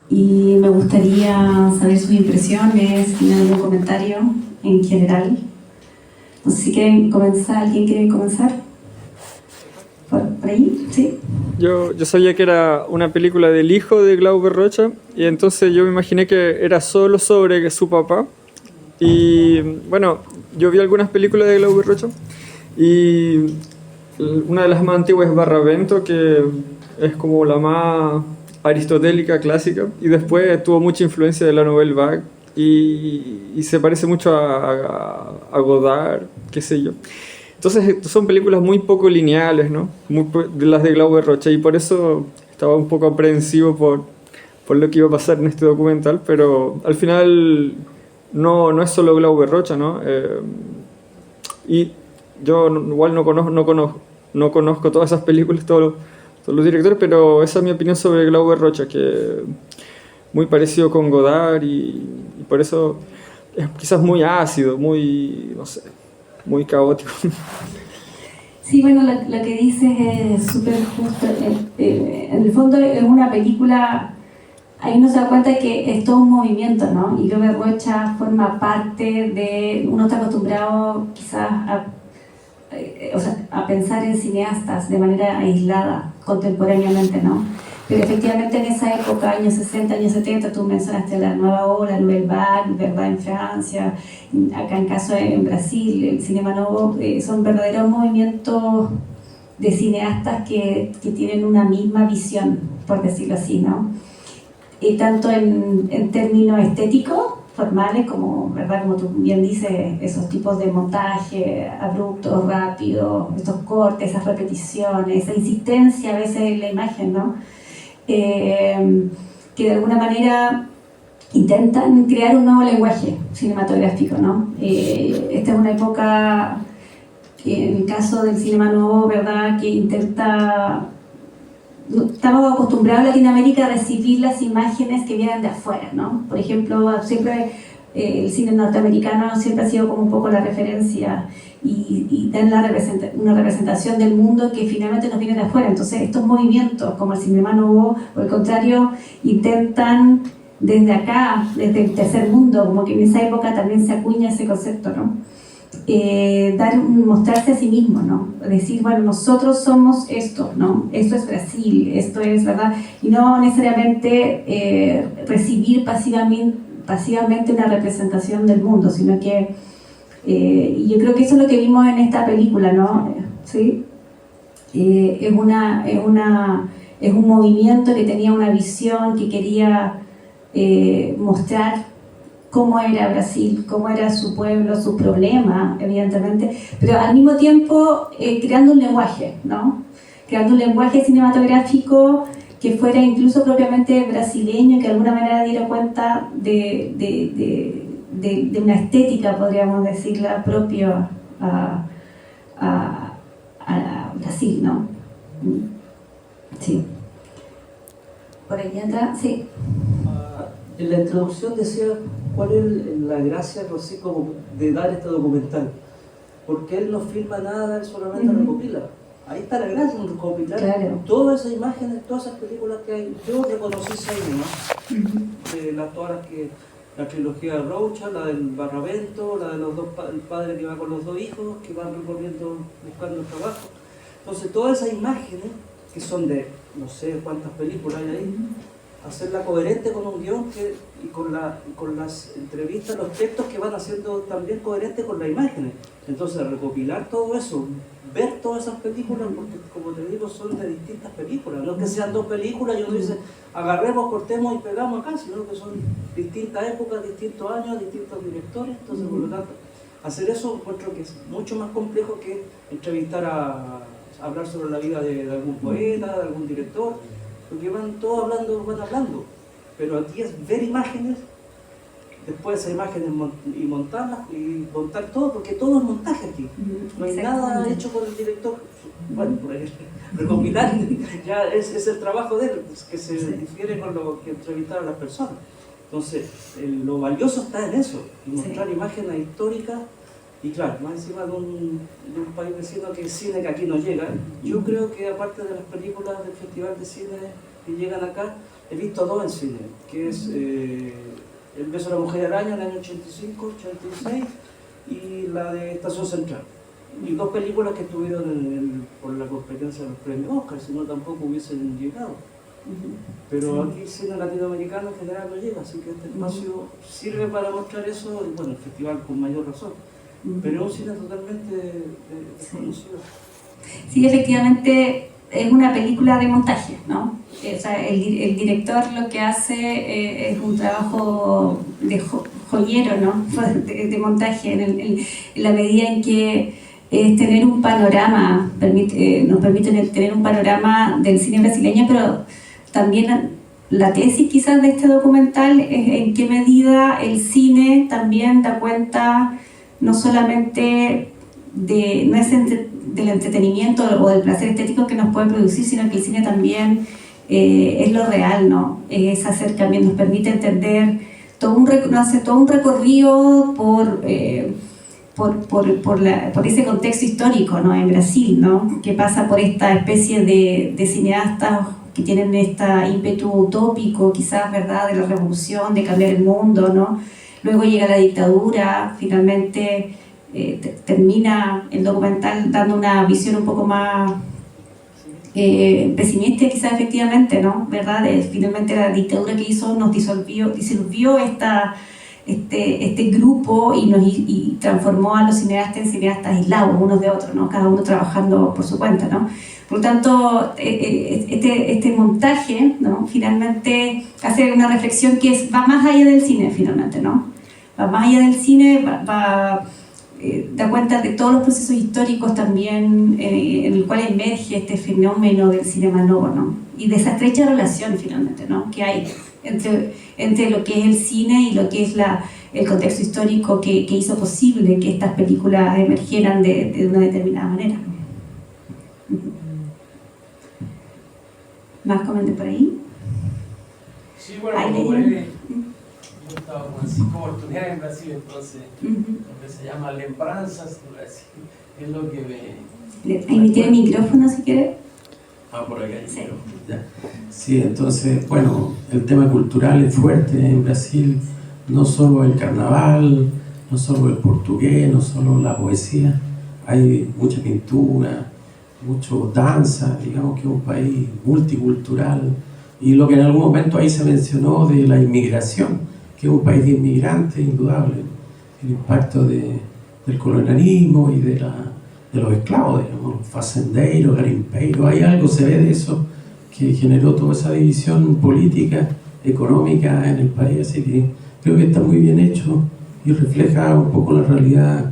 y me gustaría saber sus impresiones, si tienen algún comentario en general. No sé si quieren comenzar, ¿alguien quiere comenzar? ¿Por ahí? ¿Sí? Yo sabía que era una película del hijo de Glauber Rocha y entonces yo me imaginé que era solo sobre su papá. Y bueno, yo vi algunas películas de Glauber Rocha y una de las más antiguas es Barravento, que es como la más aristotélica, clásica, y después tuvo mucha influencia de la Nouvelle Vague y se parece mucho a Godard, qué sé yo. Entonces son películas muy poco lineales, ¿no? De las de Glauber Rocha, y por eso estaba un poco aprensivo por lo que iba a pasar en este documental, pero al final no es solo Glauber Rocha, ¿no? Y yo igual no conozco todas esas películas, todos los directores, pero esa es mi opinión sobre Glauber Rocha, que muy parecido con Godard y por eso es quizás muy ácido, muy, no sé, muy caótico. Sí, bueno, lo que dices es súper justo. En el fondo es una película, ahí uno se da cuenta que es todo un movimiento, ¿no? Y Glauber Rocha forma parte de, uno está acostumbrado quizás a pensar en cineastas de manera aislada, contemporáneamente, ¿no? Pero efectivamente en esa época, años 60, años 70, tú mencionaste la nueva ola, Nouvelle Vague, ¿verdad? En Francia, acá en caso en Brasil, el Cinema Novo, son verdaderos movimientos de cineastas que tienen una misma visión, por decirlo así, ¿no? Tanto en términos estéticos, formales, como, ¿verdad? Como tú bien dices, esos tipos de montaje abruptos, rápidos, estos cortes, esas repeticiones, esa insistencia a veces en la imagen, ¿no? Que de alguna manera intentan crear un nuevo lenguaje cinematográfico, ¿no? Esta es una época, en el caso del cinema nuevo, ¿verdad?, que intenta... Estamos acostumbrados en Latinoamérica a recibir las imágenes que vienen de afuera, ¿no? Por ejemplo, siempre el cine norteamericano siempre ha sido como un poco la referencia y dan una representación del mundo que finalmente nos viene de afuera. Entonces estos movimientos como el Cinema Novo, o al contrario, intentan desde acá, desde el tercer mundo, como que en esa época también se acuña ese concepto, ¿no? Mostrarse a sí mismo, ¿no? Decir, bueno, nosotros somos esto, ¿no? Esto es Brasil, esto es, ¿verdad? Y no necesariamente recibir pasivamente una representación del mundo, sino que y yo creo que eso es lo que vimos en esta película, ¿no? ¿Sí? Es un movimiento que tenía una visión, que quería mostrar cómo era Brasil, cómo era su pueblo, sus problemas, evidentemente, pero al mismo tiempo creando un lenguaje, ¿no? Creando un lenguaje cinematográfico que fuera incluso propiamente brasileño, que de alguna manera diera cuenta de una estética, podríamos decirla, propia a Brasil, ¿no? Sí. Por ahí atrás, sí. En la introducción decía cuál es la gracia, no sé, como de dar este documental. Porque él no filma nada, él solamente recopila. Ahí está la gracia, en recopilar todas esas imágenes, todas esas películas que hay. Yo reconocí 6 nomás, de todas las que... La trilogía de Rocha, la del Barravento, la de los el padre que va con los 2 hijos, que van recorriendo, buscando trabajo. Entonces, todas esas imágenes, que son de no sé cuántas películas hay ahí, hacerla coherente con un guión y con las entrevistas, los textos que van haciendo también coherentes con las imágenes. Entonces, recopilar todo eso, ver todas esas películas, porque como te digo, son de distintas películas, no es que sean 2 películas y uno dice, agarremos, cortemos y pegamos acá, sino que son distintas épocas, distintos años, distintos directores. Entonces, por lo tanto, hacer eso encuentro que es mucho más complejo que entrevistar hablar sobre la vida de algún poeta, de algún director, porque van todos hablando, pero aquí es ver imágenes, después esas imágenes y montarlas y montar todo, porque todo es montaje aquí, no hay nada hecho por el director. Bueno, por ahí, recopilar ya es el trabajo de él, que se difiere con lo que entrevistar a las personas. Entonces, lo valioso está en eso, en mostrar imágenes históricas. Y claro, más encima de un país vecino que es cine que aquí no llega. Yo creo que aparte de las películas del Festival de Cine que llegan acá, he visto dos en cine, que es El beso de la mujer araña en el año 85, 86 y la de Estación Central. Y dos películas que estuvieron por la competencia de los premios Oscar, si no tampoco hubiesen llegado. Pero aquí el cine latinoamericano en general no llega, así que este espacio sirve para mostrar eso, y bueno, el festival con mayor razón. Pero es un cine totalmente desconocido. Sí, efectivamente es una película de montaje, ¿no? O sea, el director lo que hace es un trabajo de joyero, ¿no? De montaje, en la medida en que es tener un panorama, nos permite tener un panorama del cine brasileño, pero también la tesis quizás de este documental es en qué medida el cine también da cuenta no solamente del entretenimiento o del placer estético que nos puede producir, sino que el cine también es lo real, ¿no? Es acercamiento, nos permite entender hace todo un recorrido por ese contexto histórico, ¿no? En Brasil, ¿no? Que pasa por esta especie de cineastas que tienen este ímpetu utópico, quizás, ¿verdad?, de la revolución, de cambiar el mundo, ¿no? Luego llega la dictadura, finalmente termina el documental dando una visión un poco más pesimista, quizás, efectivamente, ¿no? ¿Verdad? Finalmente la dictadura que hizo nos disolvió este grupo y transformó a los cineastas en cineastas aislados unos de otros, ¿no? Cada uno trabajando por su cuenta, ¿no? Por lo tanto, este montaje, ¿no?, finalmente hace una reflexión que va más allá del cine, finalmente, ¿no? Va más allá del cine, da cuenta de todos los procesos históricos también en el cual emerge este fenómeno del cinema novo, ¿no? Y de esa estrecha relación, finalmente, ¿no?, que hay entre lo que es el cine y lo que es el contexto histórico que hizo posible que estas películas emergieran de una determinada manera. ¿Más comentarios por ahí? Sí, bueno, como yo he estado con 5 oportunidades en Brasil, entonces lo que se llama lembranzas de Brasil es lo que me... Ahí me tiene el micrófono si quiere. Por acá. Sí. Ya. Sí, entonces, bueno, el tema cultural es fuerte en Brasil, no solo el carnaval, no solo el portugués, no solo la poesía, hay mucha pintura, mucho danza, digamos que es un país multicultural, y lo que en algún momento ahí se mencionó de la inmigración, que es un país de inmigrantes, indudable, el impacto del colonialismo y de los esclavos, digamos, fazendeiros, garimpeiros, hay algo, se ve de eso, que generó toda esa división política, económica en el país, así que creo que está muy bien hecho y refleja un poco la realidad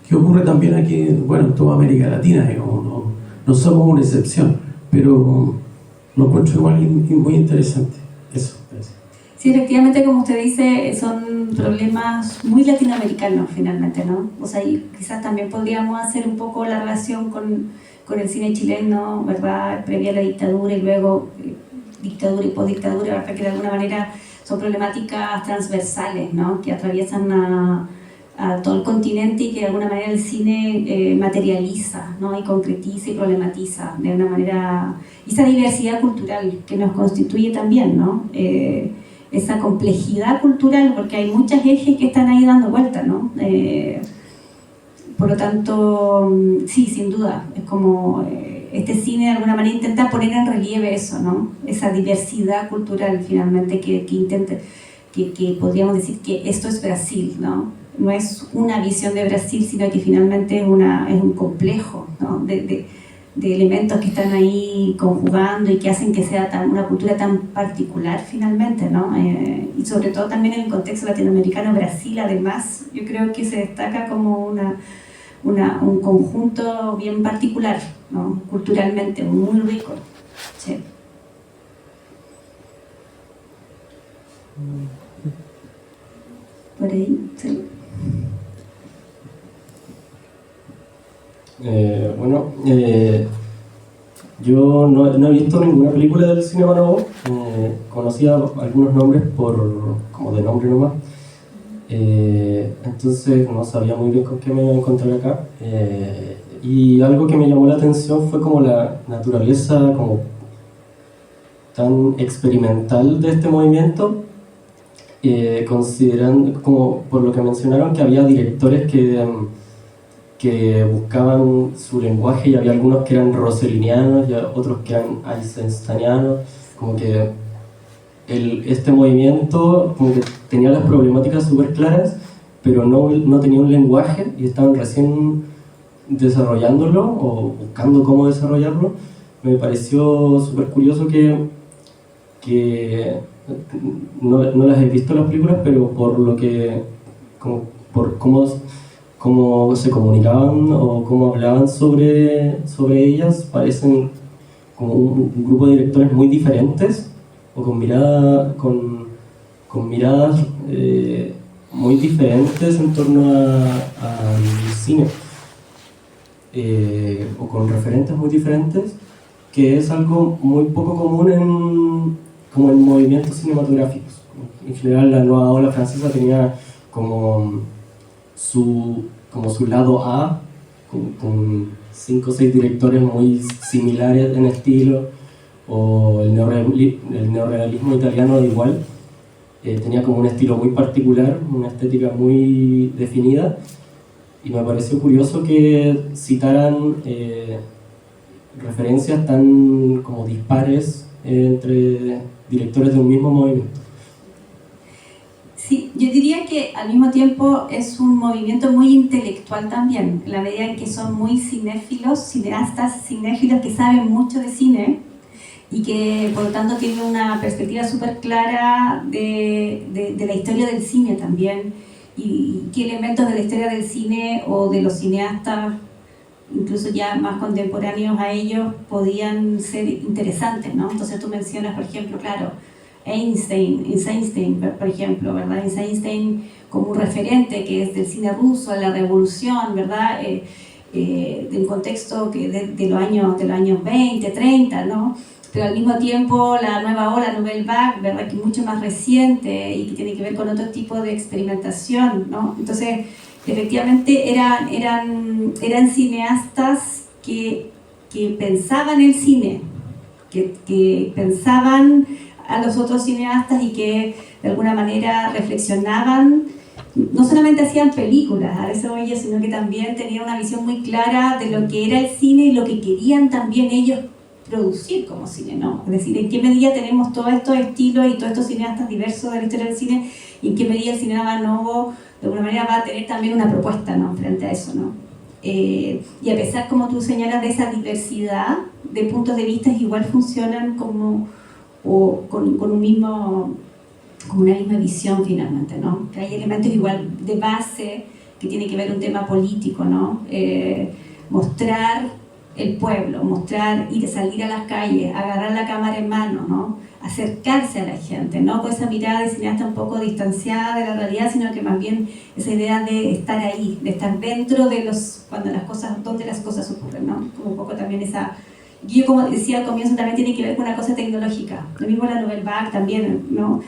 que ocurre también aquí, bueno, en toda América Latina, digamos, no somos una excepción, pero lo encuentro igual muy interesante, eso. Gracias. Sí, efectivamente, como usted dice, son problemas muy latinoamericanos finalmente, ¿no? O sea, y quizás también podríamos hacer un poco la relación con el cine chileno, ¿verdad?, previa a la dictadura y luego dictadura y postdictadura, ¿verdad?, que de alguna manera son problemáticas transversales, ¿no?, que atraviesan a todo el continente y que de alguna manera el cine materializa, ¿no?, y concretiza y problematiza de una manera, esa diversidad cultural que nos constituye también, ¿no? Esa complejidad cultural, porque hay muchos ejes que están ahí dando vueltas, ¿no? Por lo tanto, sí, sin duda, es como este cine de alguna manera intenta poner en relieve eso, ¿no? Esa diversidad cultural finalmente que intenta, que podríamos decir que esto es Brasil, ¿no? No es una visión de Brasil, sino que finalmente es un complejo, ¿no?, de elementos que están ahí conjugando y que hacen que sea una cultura tan particular finalmente, ¿no? Y sobre todo también en el contexto latinoamericano, Brasil además, yo creo que se destaca como un conjunto bien particular, ¿no?, culturalmente muy rico. Sí. Por ahí, sí. Yo no he visto ninguna película del cinema nuevo, conocía algunos nombres como de nombre nomás, entonces no sabía muy bien con qué me iba a encontrar acá, y algo que me llamó la atención fue como la naturaleza como tan experimental de este movimiento, considerando, como por lo que mencionaron, que había directores que buscaban su lenguaje, y había algunos que eran rossellinianos y otros que eran eisensteinianos, como que este movimiento como que tenía las problemáticas súper claras, pero no tenía un lenguaje y estaban recién desarrollándolo o buscando cómo desarrollarlo. Me pareció súper curioso que no las he visto las películas, pero por lo que por cómo se comunicaban o cómo hablaban sobre ellas, parecen como un grupo de directores muy diferentes o con miradas muy diferentes en torno al cine, o con referentes muy diferentes, que es algo muy poco común como en movimientos cinematográficos. En general, la nueva ola francesa tenía como su lado A, con 5 o 6 directores muy similares en estilo, o el neorrealismo italiano igual. Tenía como un estilo muy particular, una estética muy definida, y me pareció curioso que citaran referencias tan como dispares entre directores de un mismo movimiento. Sí, yo diría que al mismo tiempo es un movimiento muy intelectual también, en la medida en que son muy cinéfilos, cineastas cinéfilos que saben mucho de cine y que por lo tanto tienen una perspectiva súper clara de la historia del cine también, y qué elementos de la historia del cine o de los cineastas, incluso ya más contemporáneos a ellos, podían ser interesantes, ¿no? Entonces tú mencionas, por ejemplo, claro, Eisenstein, por ejemplo, ¿verdad? Eisenstein como un referente que es del cine ruso, de la revolución, ¿verdad? Del contexto de los años 20, 30, ¿no? Pero al mismo tiempo la nueva ola, Nouvelle Vague, ¿verdad? Que es mucho más reciente y que tiene que ver con otro tipo de experimentación, ¿no? Entonces, efectivamente eran cineastas que pensaban el cine, que pensaban a los otros cineastas y que de alguna manera reflexionaban, no solamente hacían películas, a eso oye, sino que también tenían una visión muy clara de lo que era el cine y lo que querían también ellos producir como cine, ¿no? Es decir, en qué medida tenemos todos estos estilos y todos estos cineastas diversos de la historia del cine, y en qué medida el cinema nuevo de alguna manera va a tener también una propuesta, ¿no? Frente a eso, ¿no? Y a pesar, como tú señalas, de esa diversidad de puntos de vista, igual funcionan como con una misma visión finalmente, ¿no? Que hay elementos igual de base que tiene que ver un tema político, ¿no? Mostrar el pueblo, salir a las calles, agarrar la cámara en mano, ¿no? Acercarse a la gente, no con esa mirada de cineasta un poco distanciada de la realidad, sino que más bien esa idea de estar ahí, de estar dentro de donde las cosas ocurren, ¿no? Como un poco también esa... Yo, como decía al comienzo, también tiene que ver con una cosa tecnológica. Lo mismo la Nouvelle Vague también, ¿no?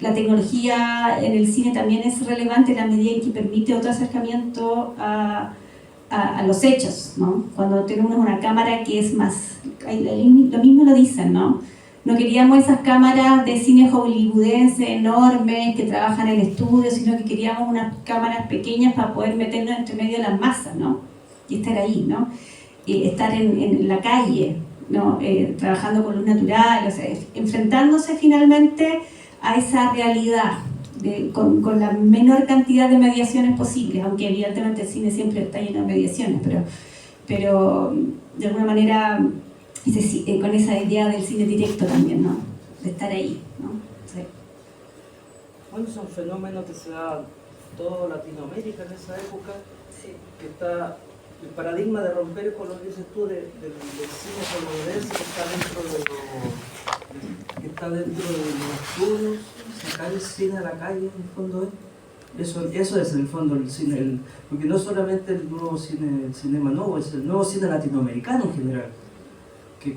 La tecnología en el cine también es relevante en la medida en que permite otro acercamiento a los hechos, ¿no? Cuando tenemos una cámara que es más... Lo mismo lo dicen, ¿no? No queríamos esas cámaras de cine hollywoodense enormes que trabajan en estudios, sino que queríamos unas cámaras pequeñas para poder meternos entre medio de las masas, ¿no? Y estar ahí, ¿no? Estar en la calle, ¿no? Trabajando con luz natural, o sea, enfrentándose finalmente a esa realidad con la menor cantidad de mediaciones posibles, aunque evidentemente el cine siempre está lleno de mediaciones, pero de alguna manera con esa idea del cine directo también, ¿no? De estar ahí, ¿no? Sí. Bueno, es un fenómeno que se da en toda Latinoamérica en esa época, sí, que está el paradigma de romper con lo que dices tú del cine hollywoodense que está dentro de los estudios, sacar el cine a la calle, en el fondo eso es en el fondo el cine, porque no solamente el nuevo cine, el cinema nuevo, es el nuevo cine latinoamericano en general, que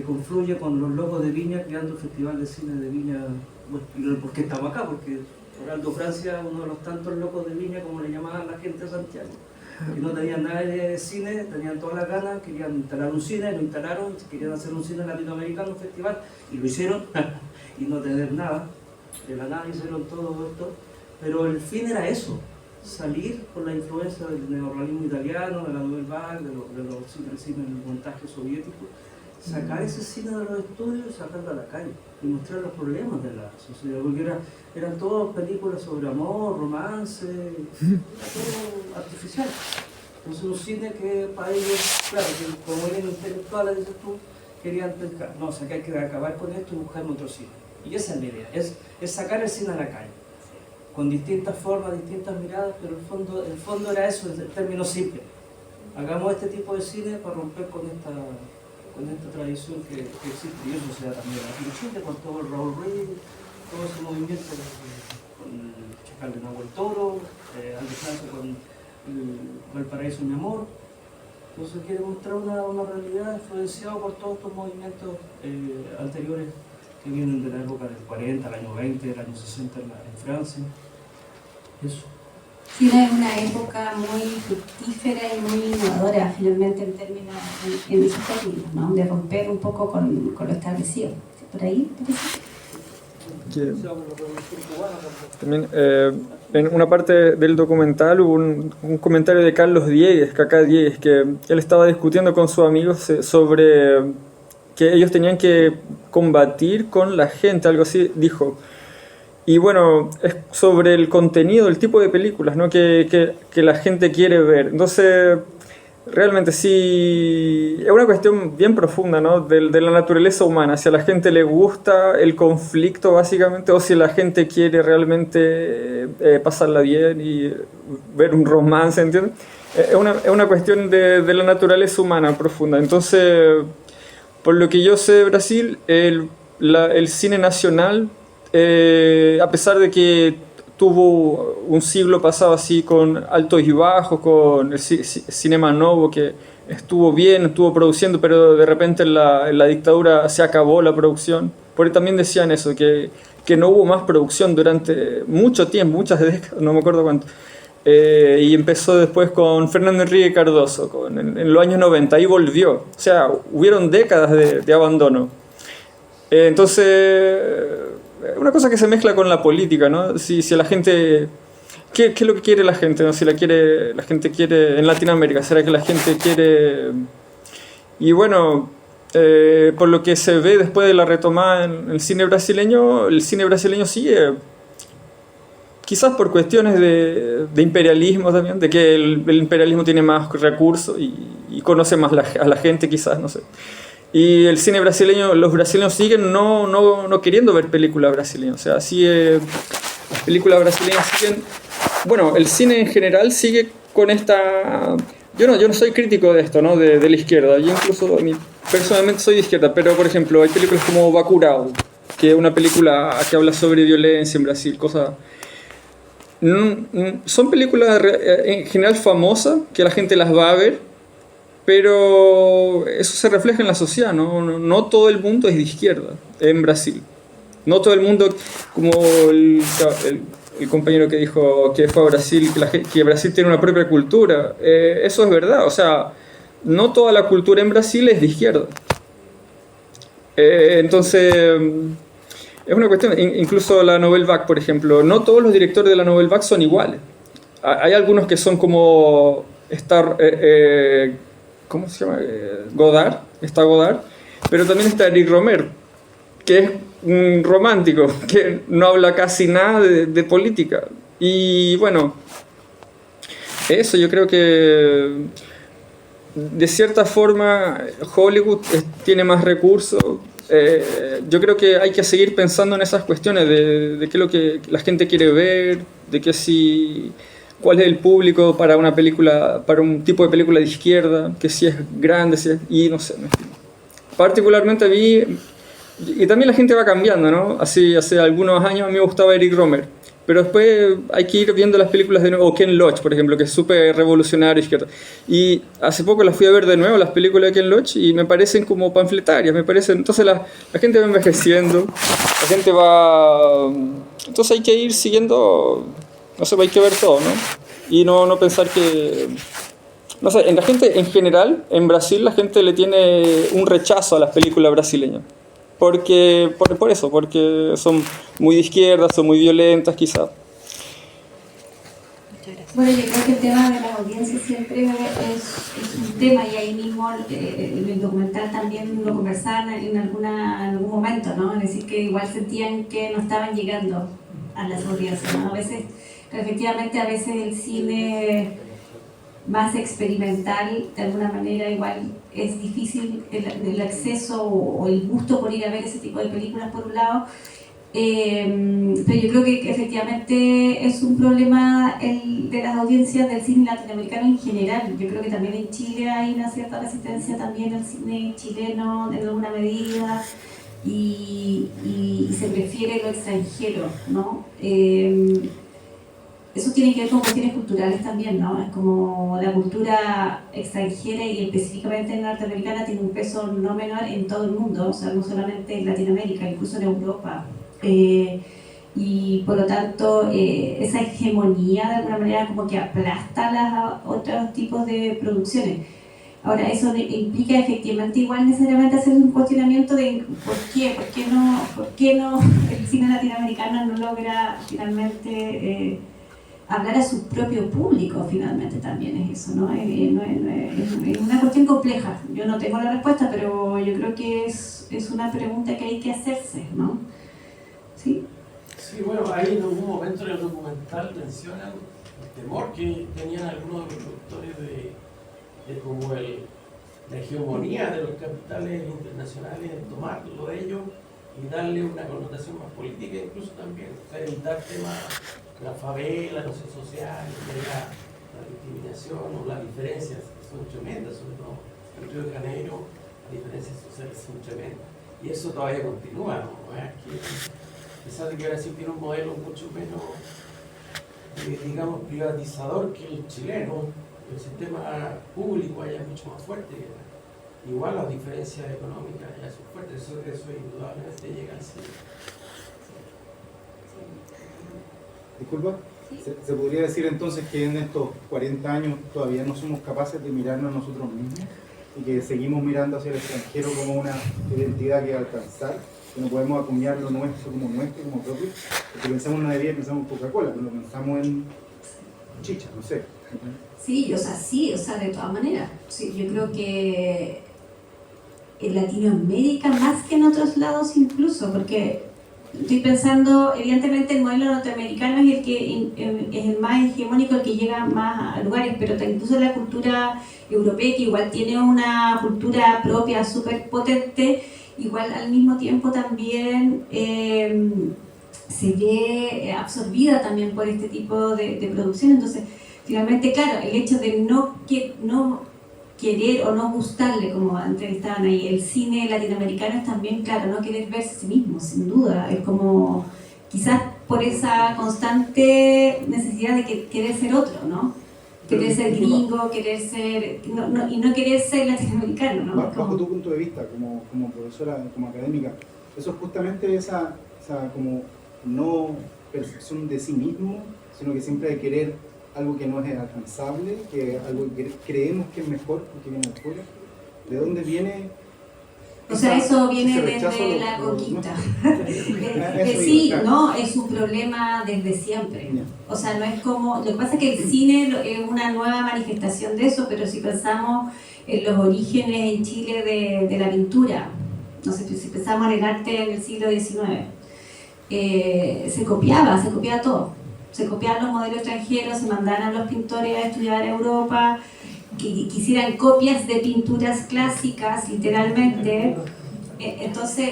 confluye con los locos de Viña creando el Festival de Cine de Viña. Bueno, ¿por qué estamos acá? Porque Orlando Francia, uno de los tantos locos de Viña, como le llamaban la gente de Santiago. y no tenían nada de cine, tenían todas las ganas, querían instalar un cine, lo instalaron, querían hacer un cine latinoamericano, un festival, y lo hicieron, y no tener nada, de la nada hicieron todo esto, pero el fin era eso, salir con la influencia del neorrealismo italiano, de la Nouvelle Vague, de los cine, el montaje soviético, sacar ese cine de los estudios y sacarlo a la calle y mostrar los problemas de la sociedad, porque eran todas películas sobre amor, romance, era todo artificial. Entonces un cine que para ellos, claro, que como eran intelectuales, dices tú, querían pensar, no, o sea que hay que acabar con esto y buscar otro cine. Y esa es la idea, es sacar el cine a la calle, con distintas formas, distintas miradas, pero el fondo era eso, el término simple. Hagamos este tipo de cine para romper con esta tradición que existe, y eso se da también aquí en Chile, con todo el Raúl Ruiz, todo ese movimiento con el Chacal de Nahuel Toro, al descanso con el Valparaíso Mi Amor. Entonces quiere mostrar una realidad influenciada por todos estos movimientos anteriores que vienen de la época del 40, el año 20, el año 60 en Francia. Eso. Chile es una época muy fructífera y muy innovadora, finalmente, en esos términos, ¿no? De romper un poco con lo establecido. ¿Por ahí? Que también en una parte del documental hubo un comentario de Carlos Diegues, Cacá Diegues, que él estaba discutiendo con sus amigos sobre que ellos tenían que combatir con la gente, algo así dijo. Y bueno, es sobre el contenido, el tipo de películas, ¿no? que la gente quiere ver. Entonces, realmente sí, es una cuestión bien profunda, ¿no? de la naturaleza humana. Si a la gente le gusta el conflicto, básicamente, o si la gente quiere realmente pasarla bien y ver un romance, ¿entiendes? Es una cuestión de la naturaleza humana profunda. Entonces, por lo que yo sé de Brasil, el cine nacional, a pesar de que tuvo un siglo pasado así con altos y bajos, con el Cinema Novo que estuvo bien, estuvo produciendo, pero de repente en la dictadura se acabó la producción. Porque también decían eso, que no hubo más producción durante mucho tiempo, muchas décadas, no me acuerdo cuánto. Y empezó después con Fernando Henrique Cardoso, en los años 90, ahí volvió. O sea, hubieron décadas de abandono. Entonces, una cosa que se mezcla con la política, ¿no? Si la gente... ¿Qué es lo que quiere la gente, ¿no? Si la gente quiere en Latinoamérica, ¿será que la gente quiere...? Y bueno, por lo que se ve después de la retomada en el cine brasileño sigue, quizás por cuestiones de imperialismo también, de que el imperialismo tiene más recursos y conoce más a la gente, quizás, no sé. Y el cine brasileño, los brasileños siguen no queriendo ver películas brasileñas. O sea, así las películas brasileñas siguen... Bueno, el cine en general sigue con esta... Yo no soy crítico de esto, ¿no? De la izquierda. Yo incluso personalmente soy de izquierda, pero por ejemplo hay películas como Bacurau, que es una película que habla sobre violencia en Brasil, cosas... Son películas en general famosas, que la gente las va a ver, pero eso se refleja en la sociedad, no todo el mundo es de izquierda en Brasil. No todo el mundo, como el compañero que dijo que fue a Brasil, que Brasil tiene una propia cultura. Eso es verdad, o sea, no toda la cultura en Brasil es de izquierda. Entonces, es una cuestión, incluso la Nouvelle Vague, por ejemplo, no todos los directores de la Nouvelle Vague son iguales. Hay algunos que son como... ¿cómo se llama? Godard, está Godard, pero también está Eric Romer, que es un romántico, que no habla casi nada de política. Y bueno, eso yo creo que de cierta forma Hollywood tiene más recursos. Yo creo que hay que seguir pensando en esas cuestiones de qué es lo que la gente quiere ver, de que si... cuál es el público para una película, para un tipo de película de izquierda, que si es grande, y no sé. Particularmente a mí, y también la gente va cambiando, ¿no? Así, hace algunos años a mí me gustaba Eric Romer, pero después hay que ir viendo las películas de nuevo, o Ken Loach, por ejemplo, que es súper revolucionario izquierda. Y hace poco las fui a ver de nuevo, las películas de Ken Loach, y me parecen como panfletarias, entonces la gente va envejeciendo, la gente va... Entonces hay que ir siguiendo... No sé, hay que ver todo, ¿no? Y no pensar que no sé, en la gente en general, en Brasil la gente le tiene un rechazo a las películas brasileñas. Porque, por eso, porque son muy de izquierda, son muy violentas quizás. Bueno, yo creo que el tema de las audiencias siempre es un tema y ahí mismo en el documental también lo conversaban en algún momento, ¿no? Es decir, que igual sentían que no estaban llegando a las audiencias, ¿no? A veces, efectivamente, a veces el cine más experimental, de alguna manera, igual es difícil el acceso o el gusto por ir a ver ese tipo de películas por un lado. Pero yo creo que efectivamente es un problema de las audiencias del cine latinoamericano en general. Yo creo que también en Chile hay una cierta resistencia también al cine chileno en alguna medida y se prefiere lo extranjero, ¿no? Eso tiene que ver con cuestiones culturales también, ¿no? Es como la cultura extranjera y específicamente norteamericana tiene un peso no menor en todo el mundo, o sea, no solamente en Latinoamérica, incluso en Europa. Y por lo tanto esa hegemonía de alguna manera como que aplasta los otros tipos de producciones. Ahora eso implica efectivamente igual necesariamente hacer un cuestionamiento de por qué no el cine latinoamericano no logra finalmente hablar a su propio público. Finalmente también es eso, ¿no? Es una cuestión compleja. Yo no tengo la respuesta, pero yo creo que es una pregunta que hay que hacerse, ¿no? ¿Sí? Sí, bueno, ahí en algún momento en el documental mencionan el temor que tenían algunos de los productores de como la hegemonía de los capitales internacionales en tomarlo de ellos y darle una connotación más política, incluso también, o sea, evitar temas, la favela, la social, la discriminación o las diferencias que son tremendas, sobre todo en Río de Janeiro, las diferencias sociales son tremendas. Y eso todavía continúa, ¿no? Es que, a pesar de que Brasil tiene un modelo mucho menos, digamos, privatizador que el chileno, el sistema público allá es mucho más fuerte. Igual las diferencias económicas allá son fuertes, eso indudablemente llega al cine. Disculpa, ¿se podría decir entonces que en estos 40 años todavía no somos capaces de mirarnos a nosotros mismos y que seguimos mirando hacia el extranjero como una identidad que alcanzar, que no podemos acuñar lo nuestro, como propio? Porque pensamos en una bebida, pensamos en Coca-Cola, pero pensamos en chicha, no sé. Sí, o sea, de todas maneras. Sí, yo creo que en Latinoamérica más que en otros lados incluso, porque estoy pensando, evidentemente el modelo norteamericano es el que es el más hegemónico, el que llega más a lugares, pero incluso la cultura europea, que igual tiene una cultura propia súper potente, igual al mismo tiempo también se ve absorbida también por este tipo de producción. Entonces, finalmente, claro, el hecho de no querer o no gustarle, como entrevistaban ahí, el cine latinoamericano es también, claro, no querer verse a sí mismo, sin duda. Es como, quizás por esa constante necesidad de querer ser otro, ¿no? Querer ser gringo, querer ser... y no querer ser latinoamericano, ¿no? Bajo tu punto de vista, como profesora, como académica, eso es justamente esa como no percepción de sí mismo, sino que siempre de querer algo que no es alcanzable, que algo que creemos que es mejor porque viene de fuera. ¿De dónde viene? O sea, eso viene desde la conquista. Sí, no, es un problema desde siempre. O sea, no es como... Lo que pasa es que el cine es una nueva manifestación de eso, pero si pensamos en los orígenes en Chile de la pintura, no sé, si pensamos en el arte en el siglo XIX, se copiaba todo. Se copiaban los modelos extranjeros, se mandaban a los pintores a estudiar a Europa, que hicieran copias de pinturas clásicas, literalmente. Entonces,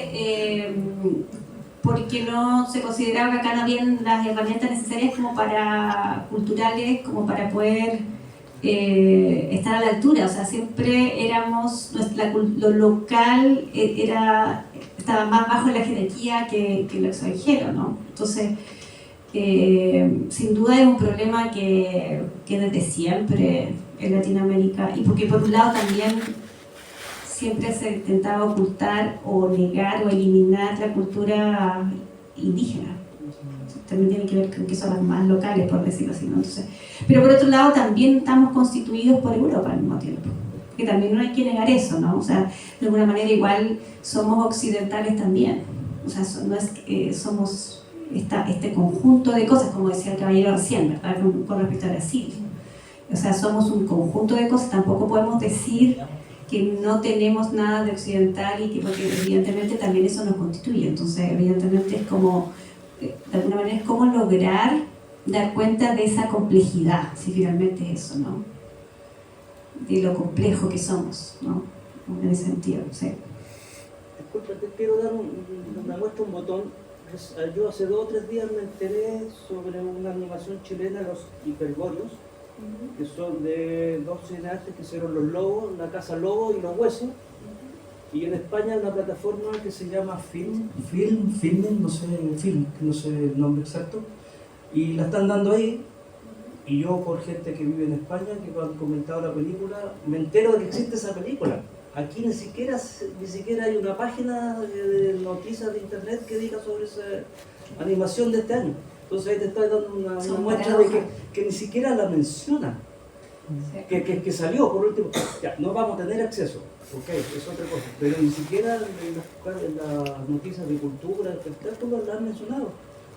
porque no se consideraba que acá no habían las herramientas necesarias culturales, como para poder estar a la altura. O sea, siempre éramos, lo local estaba más bajo en la jerarquía que lo extranjero, ¿no? Entonces, sin duda es un problema que desde siempre en Latinoamérica, y porque por un lado también siempre se intentaba ocultar o negar o eliminar la cultura indígena. también tiene que ver con que son las más locales, por decirlo así, ¿no? Entonces, pero por otro lado también estamos constituidos por Europa al mismo tiempo, que también no hay que negar eso, ¿no? O sea, de alguna manera igual somos occidentales también, o sea, no es que somos este conjunto de cosas, como decía el caballero recién, ¿verdad? Con respecto a Brasil. O sea, somos un conjunto de cosas, tampoco podemos decir que no tenemos nada de occidental y que, porque evidentemente también eso nos constituye, entonces evidentemente es como, de alguna manera es como lograr dar cuenta de esa complejidad, si finalmente es eso, ¿no? De lo complejo que somos, ¿no? En ese sentido, sí. Disculpa, te quiero dar una muestra, un botón. Yo hace 2 o 3 días me enteré sobre una animación chilena, Los Hiperbóreos, que son de 2 cineastas que hicieron Los Lobos, La Casa Lobo y Los Huesos. Y en España hay una plataforma que se llama Filming, no sé el nombre exacto, y la están dando ahí. Y yo, por gente que vive en España, que cuando han comentado la película, me entero de que existe esa película. Aquí ni siquiera hay una página de noticias de internet que diga sobre esa animación de este año. Entonces ahí te estoy dando una muestra de que ni siquiera la menciona. Sí. Que salió por último. Ya, no vamos a tener acceso, ok, es otra cosa. Pero ni siquiera en las noticias de cultura, espectáculos la han mencionado.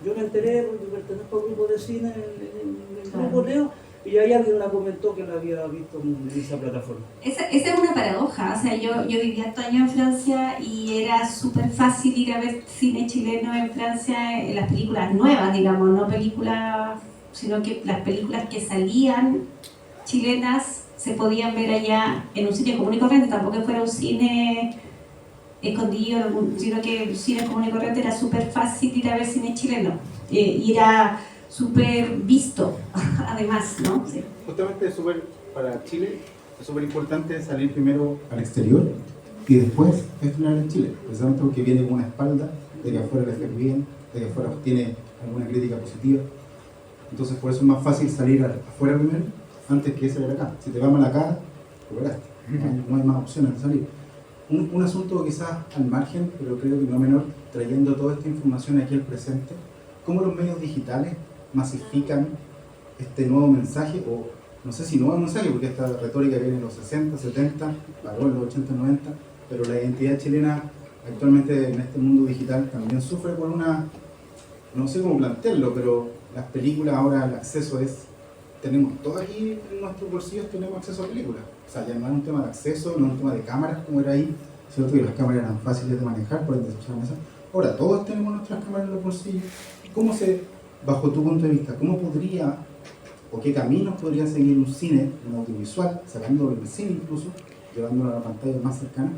Yo me enteré porque pertenezco a un grupo de cine en el grupo Leo, y ahí alguien la comentó que la había visto en esa plataforma. Esa es una paradoja, o sea, yo viví harto años en Francia y era súper fácil ir a ver cine chileno en Francia, en las películas nuevas, digamos, no películas, sino que las películas que salían chilenas se podían ver allá en un cine común y corriente, tampoco fuera un cine escondido, sino que el cine común y corriente era súper fácil ir a ver cine chileno, y era súper visto, además, ¿no? Sí. Justamente para Chile es súper importante salir primero al exterior y después estrenar en Chile, precisamente porque viene con una espalda de que afuera le fue bien, de que afuera tiene alguna crítica positiva. Entonces por eso es más fácil salir afuera primero antes que salir acá. Si te va mal acá, te verás. No hay más opciones de salir. Un asunto quizás al margen, pero creo que no menor, trayendo toda esta información aquí al presente, cómo los medios digitales masifican este nuevo mensaje, o no sé si nuevo mensaje, porque esta retórica viene en los 60, 70, paró en los 80, 90, pero la identidad chilena actualmente en este mundo digital también sufre por una, no sé cómo plantearlo, pero las películas ahora el acceso es, tenemos todo aquí en nuestros bolsillos, tenemos acceso a películas, o sea, ya no es un tema de acceso, no es un tema de cámaras como era ahí, cierto que las cámaras eran fáciles de manejar, por ende se usaban esas. Ahora todos tenemos nuestras cámaras en los bolsillos. ¿Cómo bajo tu punto de vista, cómo podría o qué caminos podría seguir un cine, un audiovisual, sacándolo del cine incluso, llevándolo a la pantalla más cercana?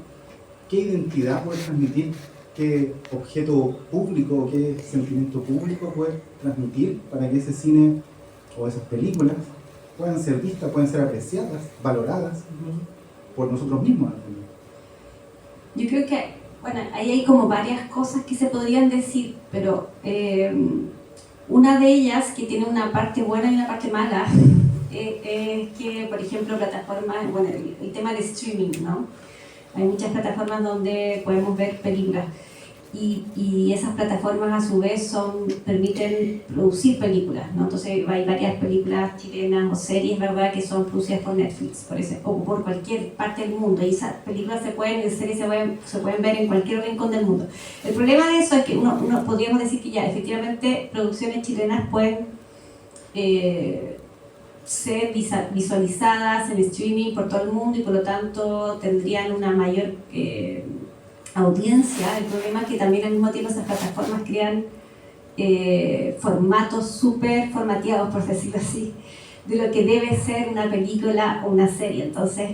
¿Qué identidad puede transmitir? ¿Qué objeto público o qué sentimiento público puede transmitir para que ese cine o esas películas puedan ser vistas, puedan ser apreciadas, valoradas incluso por nosotros mismos? Yo creo que, bueno, ahí hay como varias cosas que se podrían decir, pero una de ellas, que tiene una parte buena y una parte mala, es que, por ejemplo, plataformas, bueno, el tema de streaming, ¿no? Hay muchas plataformas donde podemos ver películas y esas plataformas a su vez permiten producir películas, ¿no? Entonces hay varias películas chilenas o series, ¿verdad?, que son producidas por Netflix, o por cualquier parte del mundo, y esas películas series se pueden ver en cualquier rincón del mundo. El problema de eso es que uno podríamos decir que ya efectivamente producciones chilenas pueden ser visualizadas en streaming por todo el mundo y por lo tanto tendrían una mayor audiencia. El problema es que también al mismo tiempo esas plataformas crean formatos súper formateados, por decirlo así, de lo que debe ser una película o una serie. Entonces,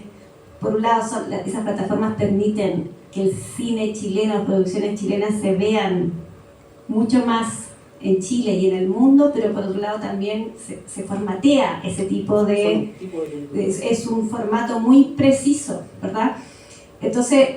por un lado, esas plataformas permiten que el cine chileno, producciones chilenas se vean mucho más en Chile y en el mundo, pero por otro lado también se formatea ese tipo de... Es un formato muy preciso, ¿verdad? Entonces,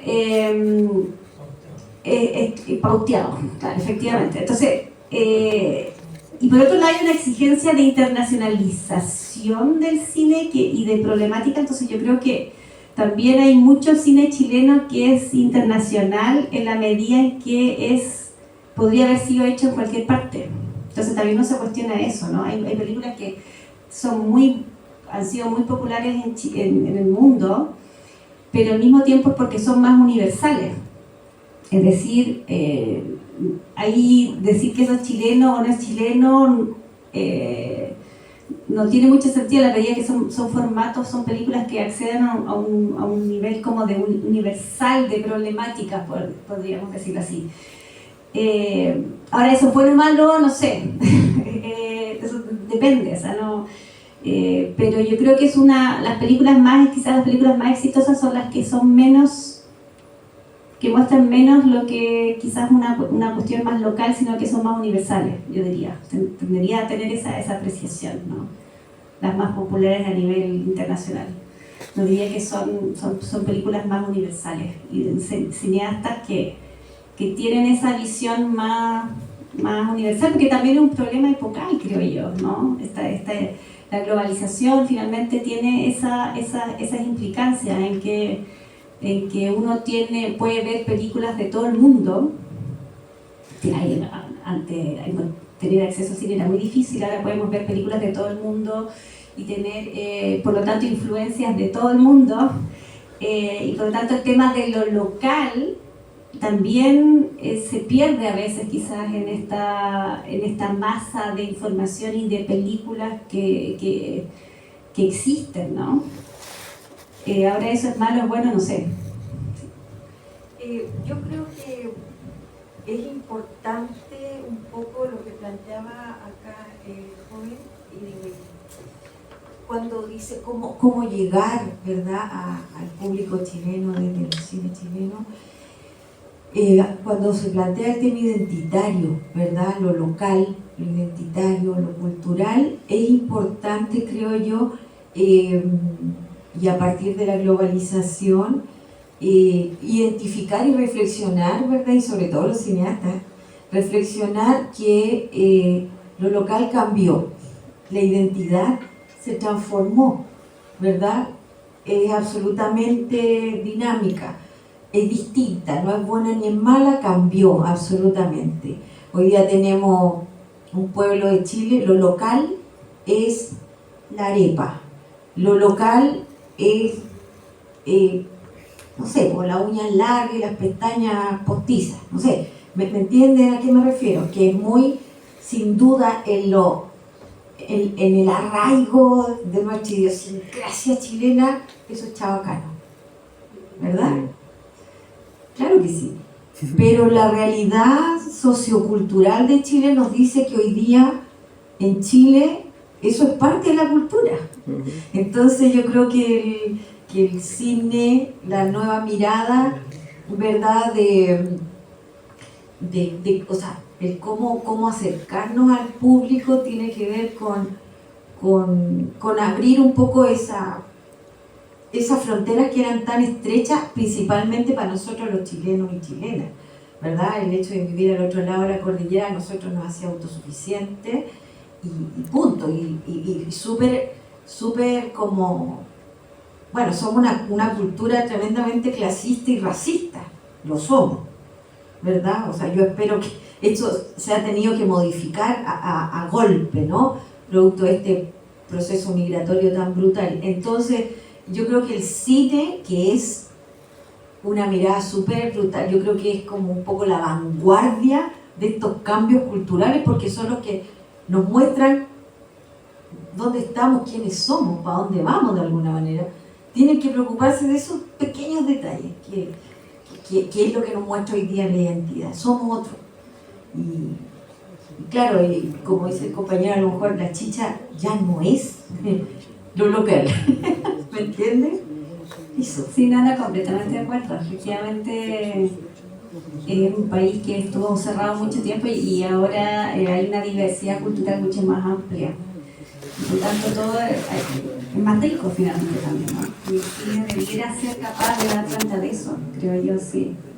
pauteado, claro, efectivamente. Entonces, y por otro lado hay una exigencia de internacionalización del cine y de problemática, entonces yo creo que también hay mucho cine chileno que es internacional en la medida en que podría haber sido hecho en cualquier parte, Entonces también uno se cuestiona eso, ¿no? Hay películas que han sido muy populares en el mundo, pero al mismo tiempo es porque son más universales. Es decir, ahí decir que eso es chileno o no es chileno no tiene mucho sentido, la medida que son formatos, son películas que acceden a un nivel como de universal de problemáticas, podríamos decirlo así. Ahora, ¿eso es bueno o malo? No sé. Eso depende, o sea, no... pero yo creo que quizás las películas más exitosas son las que son menos, que muestran menos lo que quizás una cuestión más local, sino que son más universales, yo diría. Tendría a tener esa apreciación, ¿no? Las más populares a nivel internacional. Yo diría que son películas más universales y cineastas que tienen esa visión más universal, porque también es un problema epocal, creo yo, ¿no? La globalización finalmente tiene esas implicancias en que uno puede ver películas de todo el mundo. Antes tener acceso a cine era muy difícil, ahora podemos ver películas de todo el mundo y tener, por lo tanto, influencias de todo el mundo, y por lo tanto el tema de lo local también se pierde a veces quizás en esta masa de información y de películas que existen, ¿no? Ahora eso es malo o bueno, no sé. Yo creo que es importante un poco lo que planteaba acá el joven, cuando dice cómo llegar, ¿verdad?, al público chileno desde el cine chileno. Cuando se plantea el tema identitario, ¿verdad?, lo local, lo identitario, lo cultural, es importante, creo yo, y a partir de la globalización, identificar y reflexionar, ¿verdad?, y sobre todo los cineastas, reflexionar que lo local cambió, la identidad se transformó, ¿verdad?, es absolutamente dinámica. Es distinta, no es buena ni es mala, cambió absolutamente. Hoy día tenemos un pueblo de Chile, lo local es la arepa, lo local es, no sé, con las uñas largas y las pestañas postizas, no sé, ¿me entienden a qué me refiero? Que es muy, sin duda, en el arraigo de nuestra idiosincrasia chilena, eso es chabacano, ¿verdad? Claro que sí, pero la realidad sociocultural de Chile nos dice que hoy día en Chile eso es parte de la cultura. Entonces yo creo que el cine, la nueva mirada, ¿verdad?, o sea, el cómo acercarnos al público tiene que ver con abrir un poco esas fronteras que eran tan estrechas, principalmente para nosotros los chilenos y chilenas, ¿verdad? El hecho de vivir al otro lado de la cordillera a nosotros nos hacía autosuficientes y punto, y súper como, bueno, somos una cultura tremendamente clasista y racista, lo somos, ¿verdad? O sea, yo espero que esto se ha tenido que modificar a golpe, ¿no? Producto de este proceso migratorio tan brutal. Entonces, yo creo que el cine, que es una mirada súper brutal, yo creo que es como un poco la vanguardia de estos cambios culturales, porque son los que nos muestran dónde estamos, quiénes somos, para dónde vamos de alguna manera. Tienen que preocuparse de esos pequeños detalles, que es lo que nos muestra hoy día la identidad. Somos otros. Y claro, como dice el compañero, a lo mejor la chicha ya no es lo local. ¿Me entiendes? Eso. Sí, nada, completamente de acuerdo. Efectivamente, es un país que estuvo cerrado mucho tiempo y ahora hay una diversidad cultural mucho más amplia. Por lo tanto, todo es más rico finalmente también, ¿no? Y el cine debiera ser capaz de dar cuenta de eso, creo yo, sí.